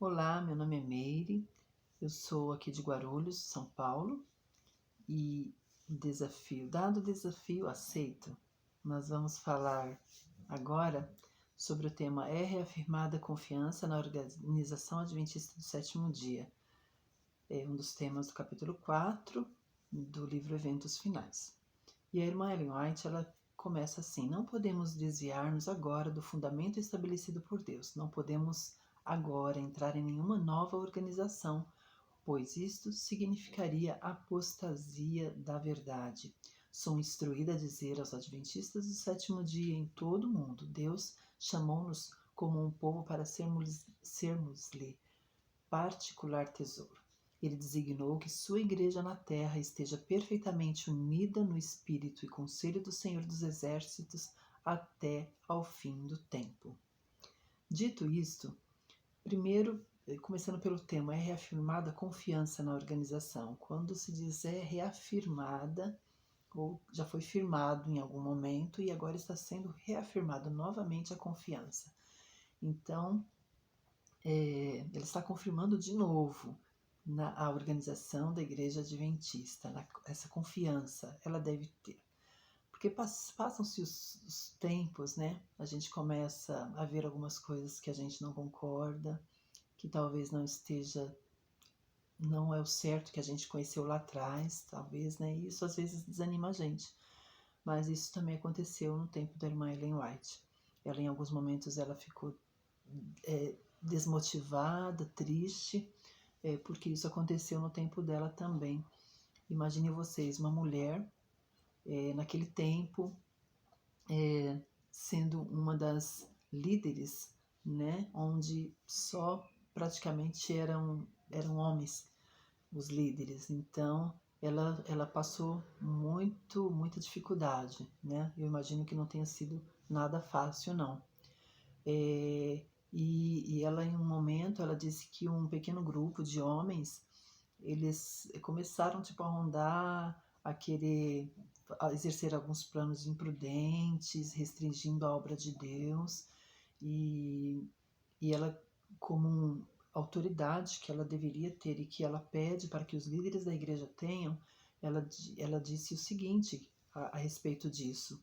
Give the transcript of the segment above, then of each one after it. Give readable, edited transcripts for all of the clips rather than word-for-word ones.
Olá, meu nome é Meire, eu sou aqui de Guarulhos, São Paulo, e dado o desafio aceito, nós vamos falar agora sobre o tema É reafirmada a confiança na Organização Adventista do Sétimo Dia. É um dos temas do capítulo 4 do livro Eventos Finais. E a irmã Ellen White, ela começa assim: não podemos desviar-nos agora do fundamento estabelecido por Deus, não podemos agora entrar em nenhuma nova organização, pois isto significaria apostasia da verdade. Sou instruída a dizer aos adventistas do sétimo dia em todo o mundo: Deus chamou-nos como um povo para sermos-lhe particular tesouro. Ele designou que sua igreja na terra esteja perfeitamente unida no espírito e conselho do Senhor dos Exércitos até ao fim do tempo. Dito isto, primeiro, começando pelo tema, é reafirmada a confiança na organização. Quando se diz é reafirmada, ou já foi firmado em algum momento e agora está sendo reafirmada novamente a confiança. Então, ele está confirmando de novo a organização da Igreja Adventista, essa confiança ela deve ter. Porque passam-se os tempos, né? A gente começa a ver algumas coisas que a gente não concorda, que talvez não é o certo que a gente conheceu lá atrás, talvez, né? E isso às vezes desanima a gente. Mas isso também aconteceu no tempo da irmã Ellen White. Ela, em alguns momentos, ela ficou desmotivada, triste, porque isso aconteceu no tempo dela também. Imagine vocês, uma mulher, naquele tempo, sendo uma das líderes, né, onde só praticamente eram homens os líderes. Então, ela passou muita dificuldade, né? Eu imagino que não tenha sido nada fácil, não. E ela, em um momento, ela disse que um pequeno grupo de homens, eles começaram a rondar, a querer exercer alguns planos imprudentes, restringindo a obra de Deus, e ela, como autoridade que ela deveria ter e que ela pede para que os líderes da igreja tenham, ela disse o seguinte a respeito disso.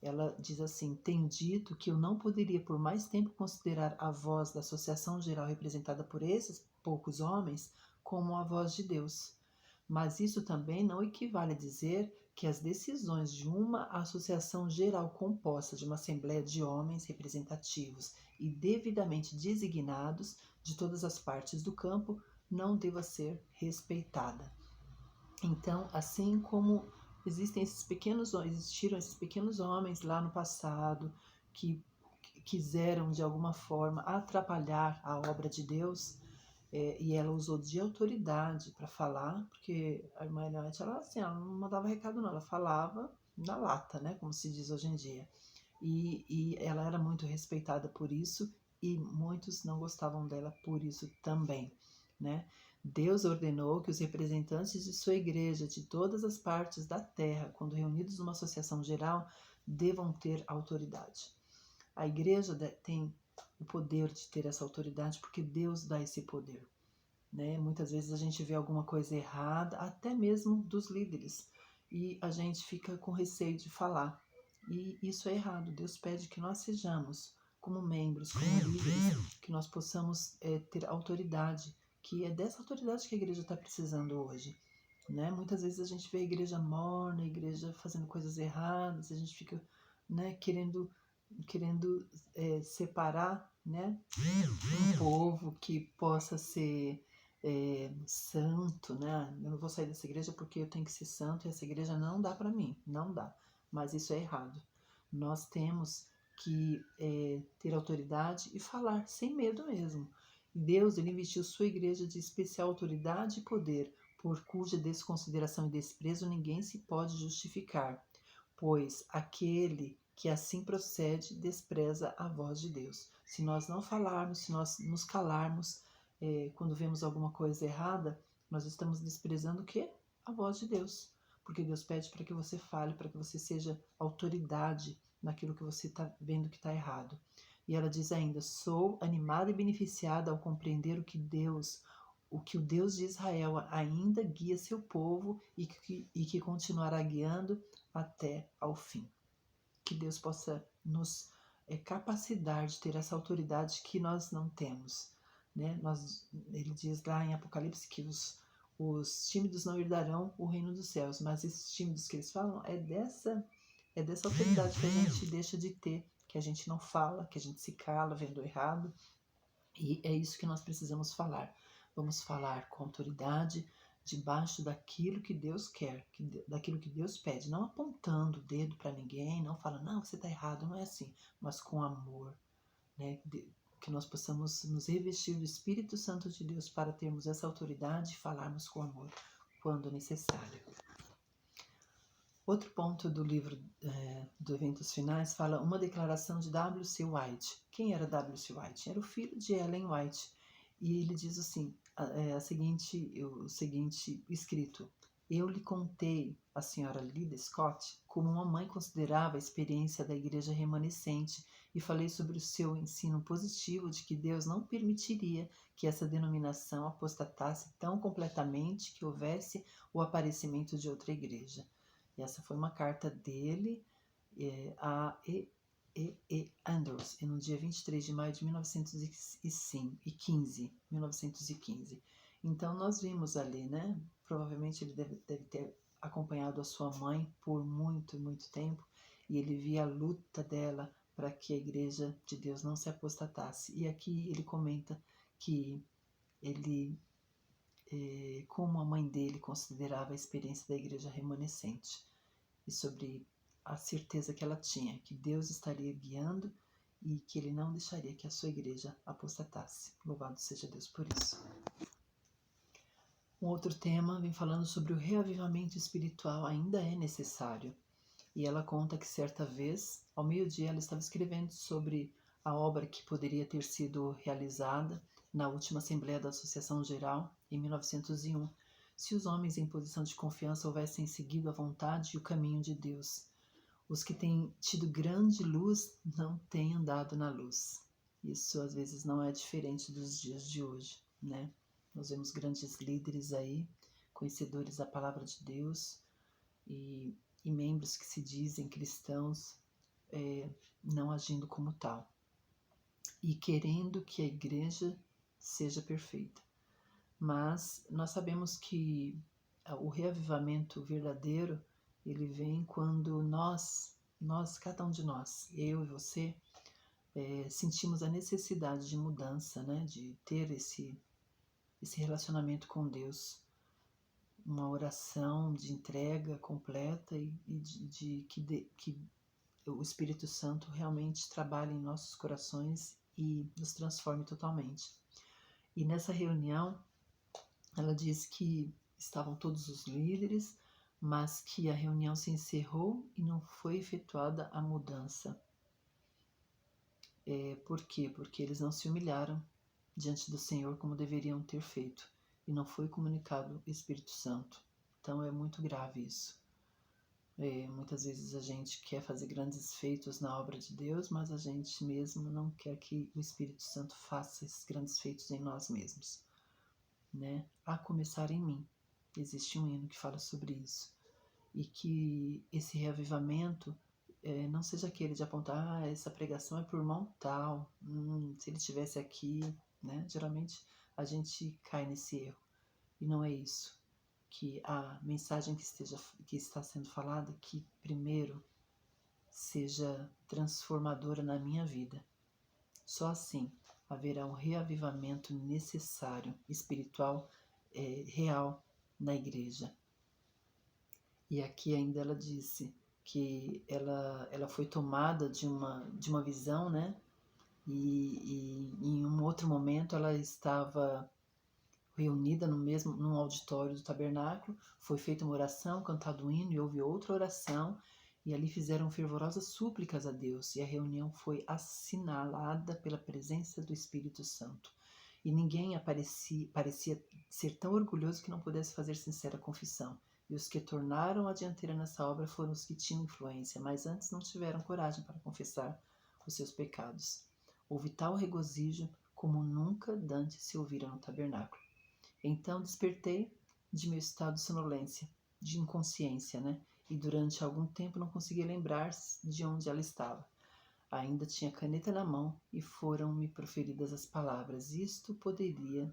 Ela diz assim: tenho dito que eu não poderia por mais tempo considerar a voz da associação geral representada por esses poucos homens como a voz de Deus. Mas isso também não equivale a dizer que as decisões de uma associação geral composta de uma assembleia de homens representativos e devidamente designados de todas as partes do campo não deva ser respeitada. Então, assim como existiram esses pequenos homens lá no passado que quiseram de alguma forma atrapalhar a obra de Deus, e ela usou de autoridade para falar, porque a irmã Eliette, ela não mandava recado não, ela falava na lata, né, como se diz hoje em dia. E ela era muito respeitada por isso, e muitos não gostavam dela por isso também, né? Deus ordenou que os representantes de sua igreja de todas as partes da terra, quando reunidos numa associação geral, devam ter autoridade. A igreja tem o poder de ter essa autoridade porque Deus dá esse poder, né? Muitas vezes a gente vê alguma coisa errada, até mesmo dos líderes, e a gente fica com receio de falar. E isso é errado. Deus pede que nós sejamos, como membros, como líderes, que nós possamos ter autoridade, que é dessa autoridade que a igreja está precisando hoje, né? Muitas vezes a gente vê a igreja morna, a igreja fazendo coisas erradas, a gente fica, né, querendo separar, né, um povo que possa ser santo, né? Eu não vou sair dessa igreja porque eu tenho que ser santo e essa igreja não dá para mim, não dá. Mas isso é errado. Nós temos que ter autoridade e falar sem medo mesmo. Deus, ele investiu sua igreja de especial autoridade e poder, por cuja desconsideração e desprezo ninguém se pode justificar, pois aquele que assim procede despreza a voz de Deus. Se nós não falarmos, se nós nos calarmos, quando vemos alguma coisa errada, nós estamos desprezando o quê? A voz de Deus. Porque Deus pede para que você fale, para que você seja autoridade naquilo que você está vendo que está errado. E ela diz ainda: sou animada e beneficiada ao compreender o que o Deus de Israel ainda guia seu povo e que continuará guiando até ao fim. Que Deus possa nos capacitar de ter essa autoridade que nós não temos, né? Ele diz lá em Apocalipse que os tímidos não herdarão o reino dos céus, mas esses tímidos que eles falam é dessa autoridade que a gente deixa de ter, que a gente não fala, que a gente se cala vendo errado, e é isso que nós precisamos falar. Vamos falar com autoridade, debaixo daquilo que Deus quer, daquilo que Deus pede, não apontando o dedo para ninguém, não falando, não, você está errado, não é assim, mas com amor, né? Que nós possamos nos revestir do Espírito Santo de Deus para termos essa autoridade e falarmos com amor quando necessário. Outro ponto do livro do Eventos Finais fala uma declaração de W.C. White. Quem era W.C. White? Era o filho de Ellen White. E ele diz assim, o seguinte escrito: eu lhe contei, a senhora Lida Scott, como uma mãe considerava a experiência da igreja remanescente e falei sobre o seu ensino positivo de que Deus não permitiria que essa denominação apostatasse tão completamente que houvesse o aparecimento de outra igreja. E essa foi uma carta dele a E. Andrews, no dia 23 de maio de 1915. Então, nós vimos ali, né? Provavelmente ele deve ter acompanhado a sua mãe por muito, muito tempo, e ele via a luta dela para que a Igreja de Deus não se apostatasse. E aqui ele comenta que ele, como a mãe dele considerava a experiência da Igreja remanescente, e sobre a certeza que ela tinha, que Deus estaria guiando e que Ele não deixaria que a sua igreja apostatasse. Louvado seja Deus por isso. Um outro tema vem falando sobre o reavivamento espiritual ainda é necessário. E ela conta que certa vez, ao meio-dia, ela estava escrevendo sobre a obra que poderia ter sido realizada na última Assembleia da Associação Geral, em 1901, se os homens em posição de confiança houvessem seguido a vontade e o caminho de Deus. Os que têm tido grande luz não têm andado na luz. Isso às vezes não é diferente dos dias de hoje, né? Nós vemos grandes líderes aí, conhecedores da palavra de Deus e membros que se dizem cristãos não agindo como tal e querendo que a igreja seja perfeita. Mas nós sabemos que o reavivamento verdadeiro, ele vem quando nós, cada um de nós, eu e você, sentimos a necessidade de mudança, né? De ter esse relacionamento com Deus, uma oração de entrega completa e que o Espírito Santo realmente trabalhe em nossos corações e nos transforme totalmente. E nessa reunião, ela diz que estavam todos os líderes, mas que a reunião se encerrou e não foi efetuada a mudança. Por quê? Porque eles não se humilharam diante do Senhor como deveriam ter feito e não foi comunicado o Espírito Santo. Então é muito grave isso. Muitas vezes a gente quer fazer grandes feitos na obra de Deus, mas a gente mesmo não quer que o Espírito Santo faça esses grandes feitos em nós mesmos, né? A começar em mim. Existe um hino que fala sobre isso. E que esse reavivamento não seja aquele de apontar, essa pregação é por irmão tal, se ele estivesse aqui, né? Geralmente a gente cai nesse erro. E não é isso. Que a mensagem que está sendo falada, que primeiro seja transformadora na minha vida. Só assim haverá um reavivamento necessário, espiritual, real na igreja. E aqui ainda ela disse que ela foi tomada de uma visão, né? E em um outro momento ela estava reunida num auditório do tabernáculo, foi feita uma oração, cantado um hino e houve outra oração, e ali fizeram fervorosas súplicas a Deus, e a reunião foi assinalada pela presença do Espírito Santo. E ninguém parecia ser tão orgulhoso que não pudesse fazer sincera confissão. E os que tornaram a dianteira nessa obra foram os que tinham influência, mas antes não tiveram coragem para confessar os seus pecados. Houve tal regozijo como nunca dantes se ouvira no tabernáculo. Então despertei de meu estado de sonolência, de inconsciência, né? E durante algum tempo não consegui lembrar de onde ela estava. Ainda tinha caneta na mão e foram-me proferidas as palavras: isso poderia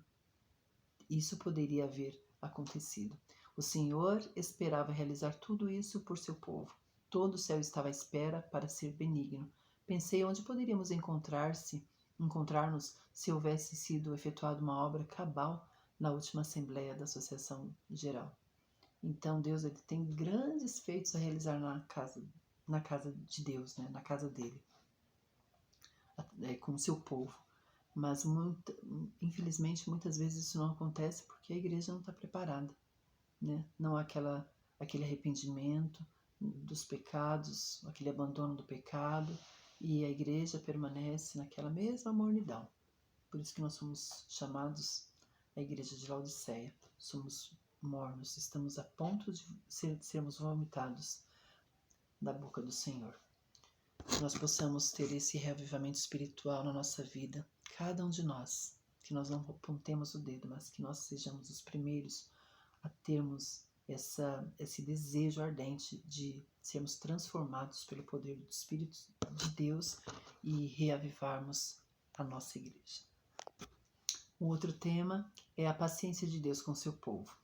haver acontecido. O Senhor esperava realizar tudo isso por seu povo. Todo o céu estava à espera para ser benigno. Pensei onde poderíamos encontrar-nos se houvesse sido efetuada uma obra cabal na última assembleia da Associação Geral. Então Deus ele tem grandes feitos a realizar na casa de Deus, né? Na casa dele, com o seu povo. Mas infelizmente muitas vezes isso não acontece porque a igreja não está preparada, né? Não há aquele arrependimento dos pecados, aquele abandono do pecado, e a igreja permanece naquela mesma mornidão. Por isso que nós somos chamados a igreja de Laodiceia. Somos mornos, estamos a ponto de sermos vomitados da boca do Senhor. Que nós possamos ter esse reavivamento espiritual na nossa vida, cada um de nós, que nós não apontemos o dedo, mas que nós sejamos os primeiros a termos esse desejo ardente de sermos transformados pelo poder do Espírito de Deus e reavivarmos a nossa igreja. Um outro tema é a paciência de Deus com o seu povo.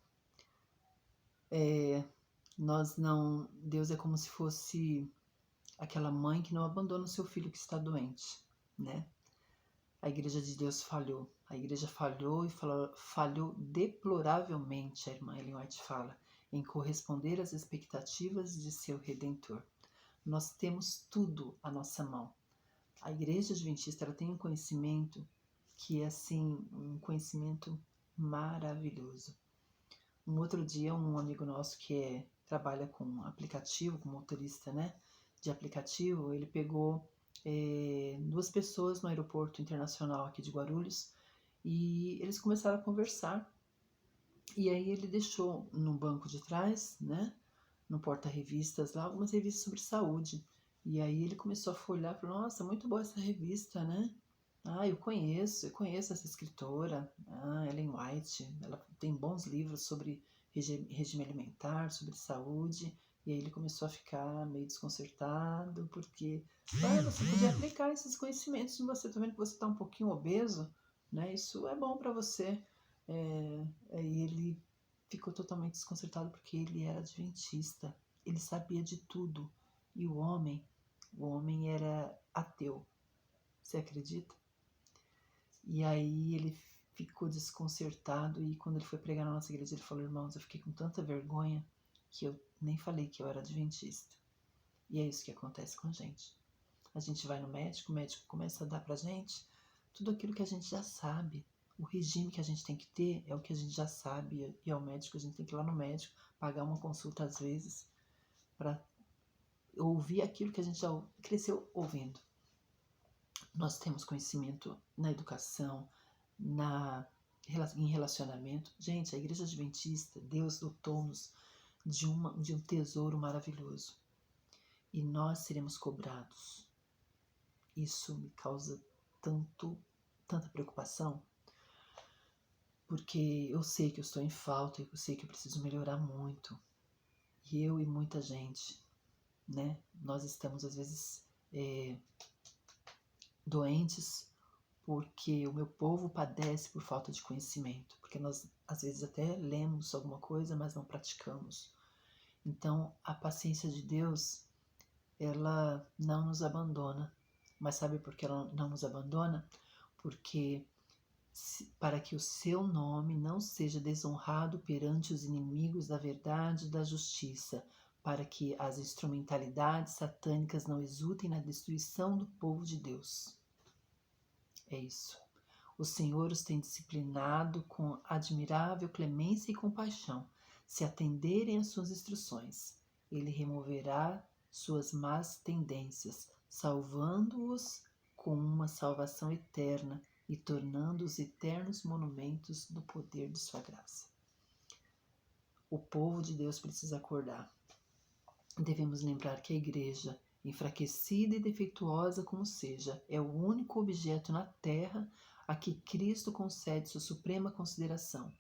Deus é como se fosse aquela mãe que não abandona o seu filho que está doente, né? A igreja de Deus falhou. A igreja falhou e falhou deploravelmente, a irmã Ellen White fala, em corresponder às expectativas de seu Redentor. Nós temos tudo à nossa mão. A igreja adventista ela tem um conhecimento que é assim, um conhecimento maravilhoso. Um outro dia, um amigo nosso que trabalha com aplicativo, com motorista, né, de aplicativo, ele pegou 2 pessoas no aeroporto internacional aqui de Guarulhos e eles começaram a conversar. E aí ele deixou no banco de trás, né, no porta-revistas lá, algumas revistas sobre saúde. E aí ele começou a folhear e falou: nossa, muito boa essa revista, né? Eu conheço essa escritora, Ellen White, ela tem bons livros sobre regime alimentar, sobre saúde. E aí ele começou a ficar meio desconcertado, porque você podia aplicar esses conhecimentos em você. Tô vendo que você está um pouquinho obeso, né? Isso é bom para você. E ele ficou totalmente desconcertado porque ele era adventista, ele sabia de tudo. E o homem era ateu. Você acredita? E aí ele ficou desconcertado e quando ele foi pregar na nossa igreja, ele falou: irmãos, eu fiquei com tanta vergonha que eu nem falei que eu era adventista. E é isso que acontece com a gente. A gente vai no médico, o médico começa a dar pra gente tudo aquilo que a gente já sabe. O regime que a gente tem que ter é o que a gente já sabe, e ao médico a gente tem que ir lá no médico, pagar uma consulta às vezes, para ouvir aquilo que a gente já cresceu ouvindo. Nós temos conhecimento na educação, em relacionamento. Gente, a igreja adventista, Deus dotou-nos de um tesouro maravilhoso. E nós seremos cobrados. Isso me causa tanta preocupação, porque eu sei que eu estou em falta, eu sei que eu preciso melhorar muito. E eu e muita gente, né? Nós estamos às vezes doentes porque o meu povo padece por falta de conhecimento, porque nós às vezes até lemos alguma coisa, mas não praticamos. Então a paciência de Deus, ela não nos abandona. Mas sabe por que ela não nos abandona? Porque para que o seu nome não seja desonrado perante os inimigos da verdade e da justiça, para que as instrumentalidades satânicas não exultem na destruição do povo de Deus. É isso. O Senhor os tem disciplinado com admirável clemência e compaixão. Se atenderem às suas instruções, Ele removerá suas más tendências, salvando-os com uma salvação eterna e tornando-os eternos monumentos do poder de sua graça. O povo de Deus precisa acordar. Devemos lembrar que a igreja, enfraquecida e defeituosa como seja, é o único objeto na terra a que Cristo concede sua suprema consideração.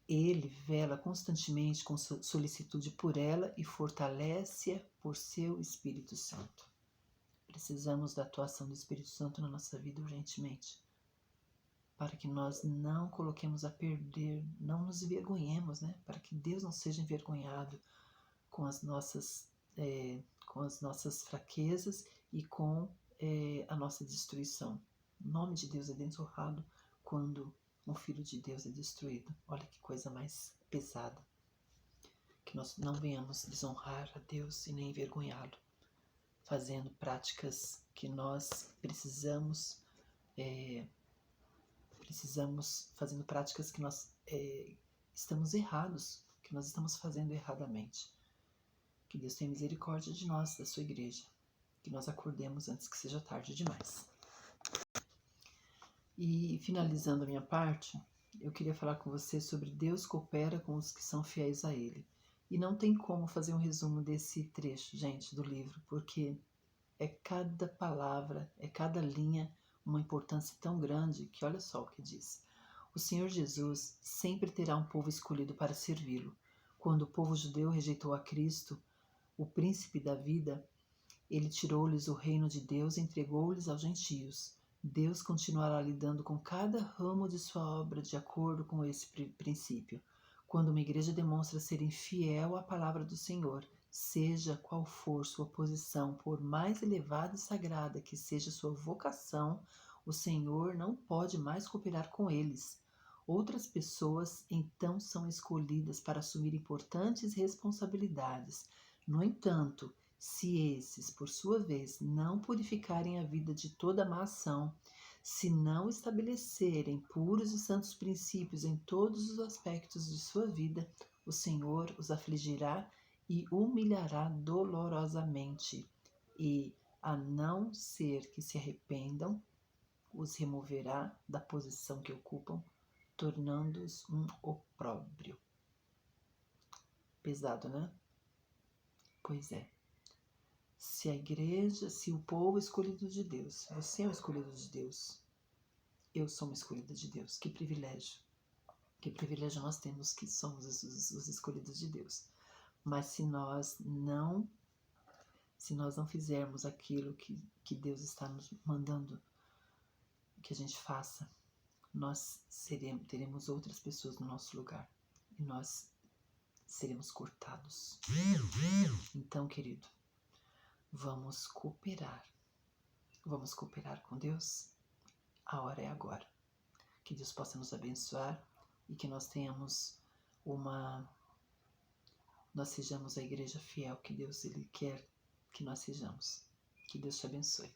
Ele vela constantemente com solicitude por ela e fortalece-a por seu Espírito Santo. Precisamos da atuação do Espírito Santo na nossa vida urgentemente, para que nós não coloquemos a perder, não nos envergonhemos, né? Para que Deus não seja envergonhado com as nossas fraquezas e com a nossa destruição. O nome de Deus é desonrado quando um filho de Deus é destruído. Olha que coisa mais pesada. Que nós não venhamos desonrar a Deus e nem envergonhá-lo, fazendo práticas que nós precisamos, fazendo práticas que nós estamos errados, que nós estamos fazendo erradamente. Que Deus tenha misericórdia de nós, da sua igreja. Que nós acordemos antes que seja tarde demais. E finalizando a minha parte, eu queria falar com você sobre Deus coopera com os que são fiéis a Ele. E não tem como fazer um resumo desse trecho, gente, do livro, porque é cada palavra, é cada linha uma importância tão grande que olha só o que diz. O Senhor Jesus sempre terá um povo escolhido para servi-lo. Quando o povo judeu rejeitou a Cristo, o príncipe da vida, ele tirou-lhes o reino de Deus e entregou-lhes aos gentios. Deus continuará lidando com cada ramo de sua obra de acordo com esse princípio. Quando uma igreja demonstra ser infiel à palavra do Senhor, seja qual for sua posição, por mais elevada e sagrada que seja sua vocação, o Senhor não pode mais cooperar com eles. Outras pessoas então são escolhidas para assumir importantes responsabilidades. No entanto, se esses, por sua vez, não purificarem a vida de toda má ação, se não estabelecerem puros e santos princípios em todos os aspectos de sua vida, o Senhor os afligirá e humilhará dolorosamente, e, a não ser que se arrependam, os removerá da posição que ocupam, tornando-os um opróbrio. Pesado, né? Pois é. Se a igreja, se o povo é escolhido de Deus, você é um escolhido de Deus, eu sou uma escolhida de Deus, que privilégio. Que privilégio nós temos que somos os escolhidos de Deus. Mas se nós não fizermos aquilo que Deus está nos mandando que a gente faça, nós teremos outras pessoas no nosso lugar e nós seremos cortados. Então, querido, vamos cooperar com Deus. A hora é agora. Que Deus possa nos abençoar e que nós sejamos a igreja fiel que Deus ele quer que nós sejamos. Que Deus te abençoe.